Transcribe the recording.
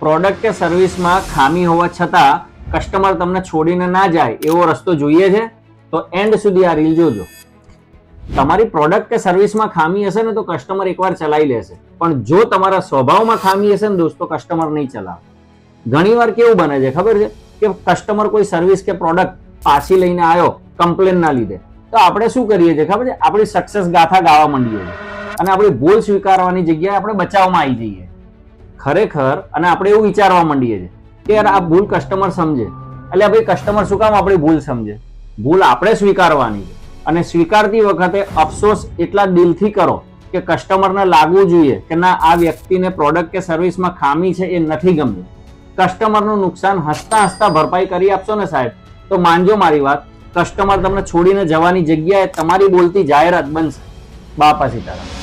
Product કે સર્વિસમાં ખામી હોવા છતાં કસ્ટમર તમને છોડીને ના જાય એવો રસ્તો જોઈએ છે? તો એન્ડ સુધી આ રીલ જોજો. તમારી પ્રોડક્ટ કે સર્વિસમાં ખામી હશે ને તો કસ્ટમર એકવાર ચલાવી લેશે, પણ જો તમારા સ્વભાવમાં ખામી હશે ને દોસ્તો, કસ્ટમર નહીં ચલાવે. ઘણીવાર કેવું બને છે ખબર છે કે કસ્ટમર કોઈ સર્વિસ કે પ્રોડક્ટ પાછી લઈને આવ્યો કમ્પ્લેન ના લીધે, તો આપણે શું કરીએ છીએ ખબર છે? આપણી સક્સેસ ગાથા ગાવા માંડીએ છીએ અને આપણી ભૂલ સ્વીકારવાની જગ્યાએ આપણે બચાવમાં આવી જઈએ ખરેખર. અને આપણે એવું વિચારવા માંડીએ છીએ કે યાર આ ભૂલ કસ્ટમર સમજે. એટલે ભાઈ કસ્ટમર શું કામ આપણી ભૂલ સમજે? ભૂલ આપણે સ્વીકારવાની છે. અને સ્વીકારતી વખતે અફસોસ એટલા દિલથી કરો કે કસ્ટમરને લાગવું જોઈએ કે ના, આ વ્યક્તિને પ્રોડક્ટ કે સર્વિસમાં ખામી છે, એ નથી ગમતું. કસ્ટમરનું નુકસાન હસતા હસતા ભરપાઈ કરી આપશો ને સાહેબ, તો માનજો મારી વાત, કસ્ટમર તમને છોડીને જવાની જગ્યાએ તમારી બોલતી જાહેરાત બનશે. બાપા સીતારામ.